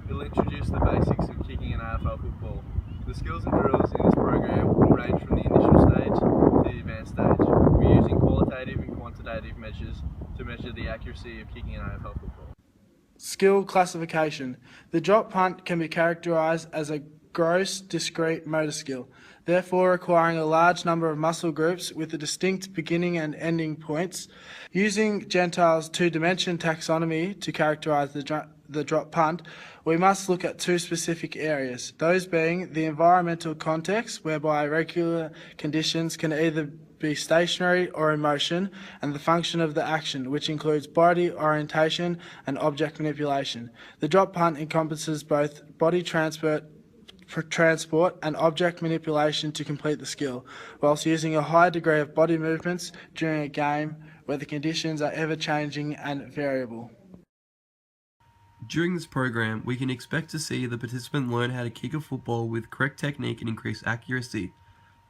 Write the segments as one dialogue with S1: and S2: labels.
S1: it'll introduce the basics of kicking in AFL football. The skills and drills in this program will range from the initial stage to the advanced stage. We're using qualitative and quantitative measures to measure the accuracy of kicking in AFL football.
S2: Skill classification. The drop punt can be characterised as a gross, discrete motor skill, therefore requiring a large number of muscle groups with a distinct beginning and ending points. Using Gentile's two-dimension taxonomy to characterise the drop punt, we must look at two specific areas, those being the environmental context, whereby regular conditions can either be stationary or in motion, and the function of the action, which includes body orientation and object manipulation. The drop punt encompasses both body transport and object manipulation to complete the skill, whilst using a high degree of body movements during a game where the conditions are ever-changing and variable.
S3: During this program, we can expect to see the participant learn how to kick a football with correct technique and increased accuracy.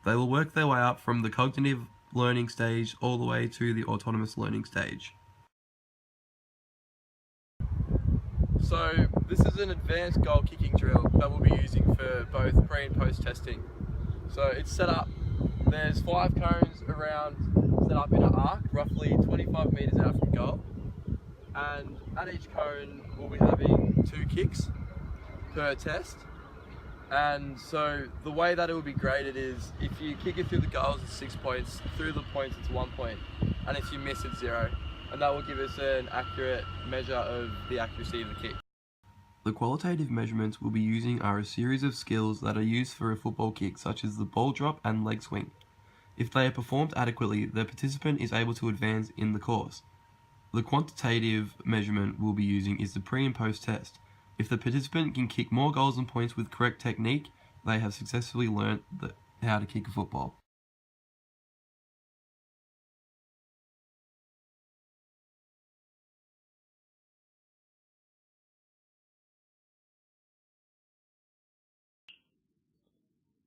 S3: They will work their way up from the cognitive learning stage all the way to the autonomous learning stage.
S4: So this is an advanced goal kicking drill that we'll be using for both pre and post testing. So it's set up, there's 5 cones around, set up in an arc, roughly 25 metres out from goal. And at each cone we'll be having 2 kicks per test. And so the way that it will be graded is if you kick it through the goals it's 6 points, through the points it's 1 point, and if you miss it's 0. And that will give us an accurate measure of the accuracy of the kick.
S3: The qualitative measurements we'll be using are a series of skills that are used for a football kick, such as the ball drop and leg swing. If they are performed adequately, the participant is able to advance in the course. The quantitative measurement we'll be using is the pre and post test. If the participant can kick more goals and points with correct technique, they have successfully learnt how to kick a football.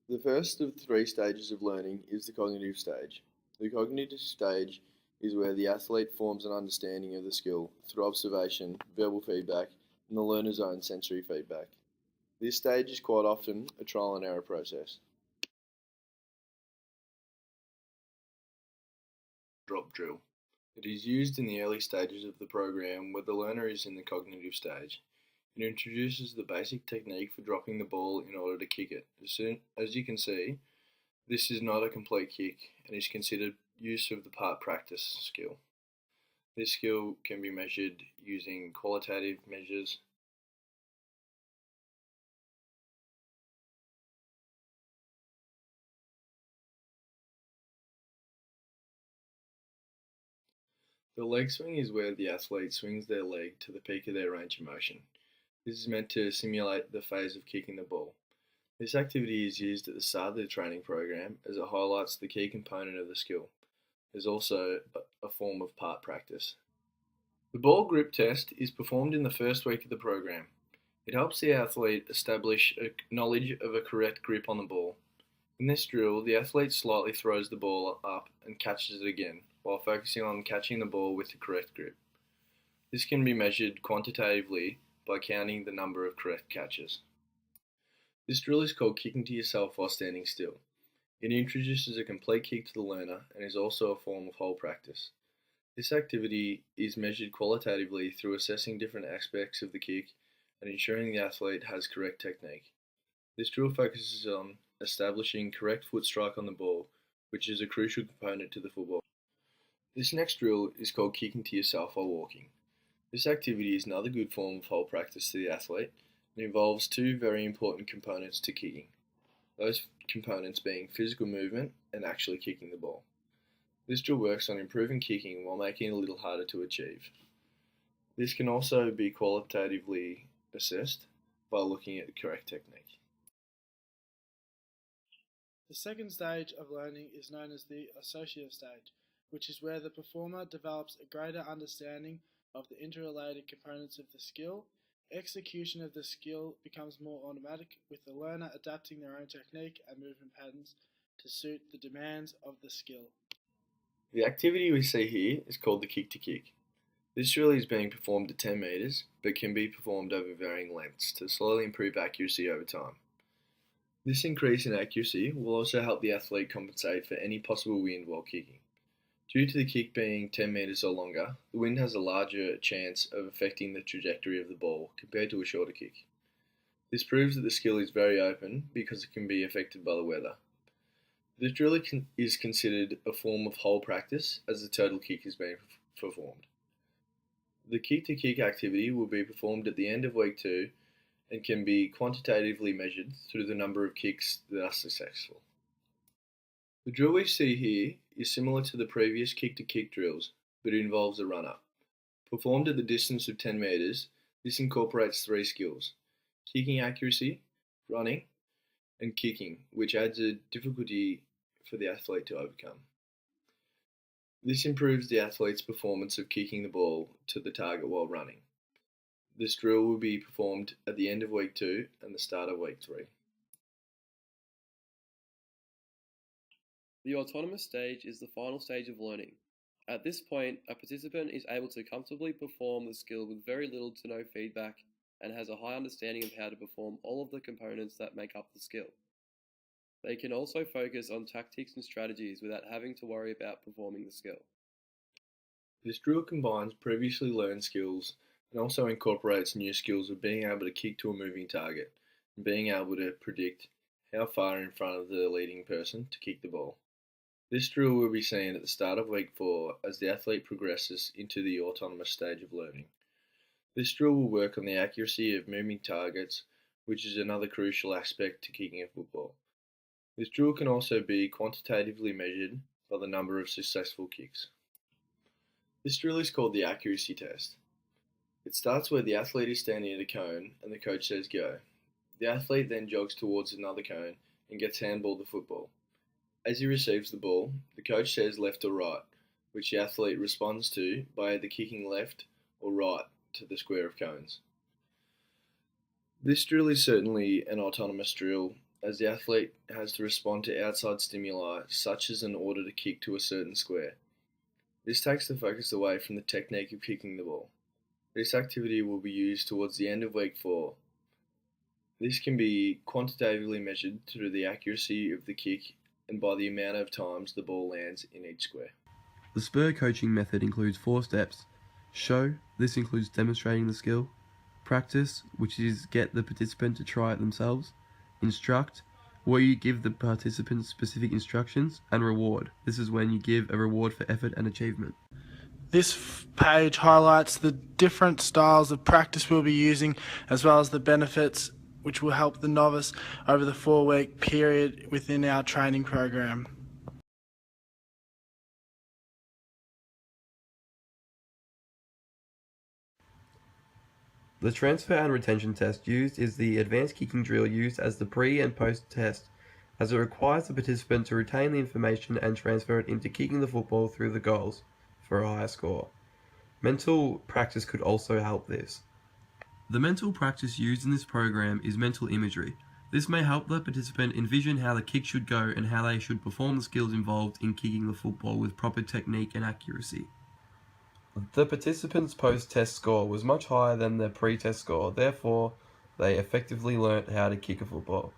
S1: The first of 3 stages of learning is the cognitive stage. The cognitive stage is where the athlete forms an understanding of the skill through observation, verbal feedback, and the learner's own sensory feedback. This stage is quite often a trial and error process. Drop drill. It is used in the early stages of the program where the learner is in the cognitive stage. It introduces the basic technique for dropping the ball in order to kick it. As you can see, this is not a complete kick and is considered use of the part practice skill. This skill can be measured using qualitative measures. The leg swing is where the athlete swings their leg to the peak of their range of motion. This is meant to simulate the phase of kicking the ball. This activity is used at the start of the training program as it highlights the key component of the skill. It is also a form of part practice. The ball grip test is performed in the first week of the program. It helps the athlete establish a knowledge of a correct grip on the ball. In this drill, the athlete slightly throws the ball up and catches it again, while focusing on catching the ball with the correct grip. This can be measured quantitatively by counting the number of correct catches. This drill is called kicking to yourself while standing still. It introduces a complete kick to the learner and is also a form of whole practice. This activity is measured qualitatively through assessing different aspects of the kick and ensuring the athlete has correct technique. This drill focuses on establishing correct foot strike on the ball, which is a crucial component to the football. This next drill is called kicking to yourself while walking. This activity is another good form of whole practice to the athlete and involves 2 very important components to kicking. Those components being physical movement and actually kicking the ball. This drill works on improving kicking while making it a little harder to achieve. This can also be qualitatively assessed by looking at the correct technique.
S2: The second stage of learning is known as the associative stage, which is where the performer develops a greater understanding of the interrelated components of the skill. Execution of the skill becomes more automatic, with the learner adapting their own technique and movement patterns to suit the demands of the skill.
S1: The activity we see here is called the kick to kick. This drill is being performed at 10 metres, but can be performed over varying lengths to slowly improve accuracy over time. This increase in accuracy will also help the athlete compensate for any possible wind while kicking. Due to the kick being 10 metres or longer, the wind has a larger chance of affecting the trajectory of the ball compared to a shorter kick. This proves that the skill is very open because it can be affected by the weather. This drill is considered a form of whole practice as the total kick is being performed. The kick-to-kick activity will be performed at the end of week 2 and can be quantitatively measured through the number of kicks that are successful. The drill we see here is similar to the previous kick-to-kick drills, but it involves a run-up. Performed at the distance of 10 metres, this incorporates 3 skills: kicking accuracy, running, and kicking, which adds a difficulty for the athlete to overcome. This improves the athlete's performance of kicking the ball to the target while running. This drill will be performed at the end of week 2 and the start of week 3.
S5: The autonomous stage is the final stage of learning. At this point, a participant is able to comfortably perform the skill with very little to no feedback and has a high understanding of how to perform all of the components that make up the skill. They can also focus on tactics and strategies without having to worry about performing the skill.
S1: This drill combines previously learned skills and also incorporates new skills of being able to kick to a moving target and being able to predict how far in front of the leading person to kick the ball. This drill will be seen at the start of week 4 as the athlete progresses into the autonomous stage of learning. This drill will work on the accuracy of moving targets, which is another crucial aspect to kicking a football. This drill can also be quantitatively measured by the number of successful kicks. This drill is called the accuracy test. It starts where the athlete is standing at a cone and the coach says go. The athlete then jogs towards another cone and gets handballed the football. As he receives the ball, the coach says left or right, which the athlete responds to by either kicking left or right to the square of cones. This drill is certainly an autonomous drill, as the athlete has to respond to outside stimuli such as an order to kick to a certain square. This takes the focus away from the technique of kicking the ball. This activity will be used towards the end of week 4. This can be quantitatively measured through the accuracy of the kick and by the amount of times the ball lands in each square.
S3: The spur coaching method includes 4 steps. Show, this includes demonstrating the skill. Practice, which is get the participant to try it themselves. Instruct, where you give the participants specific instructions. And reward, this is when you give a reward for effort and achievement.
S2: This page highlights the different styles of practice we'll be using, as well as the benefits which will help the novice over the 4-week period within our training program.
S3: The transfer and retention test used is the advanced kicking drill used as the pre and post test, as it requires the participant to retain the information and transfer it into kicking the football through the goals for a higher score. Mental practice could also help this. The mental practice used in this program is mental imagery. This may help the participant envision how the kick should go and how they should perform the skills involved in kicking the football with proper technique and accuracy. The participant's post-test score was much higher than their pre-test score, therefore they effectively learnt how to kick a football.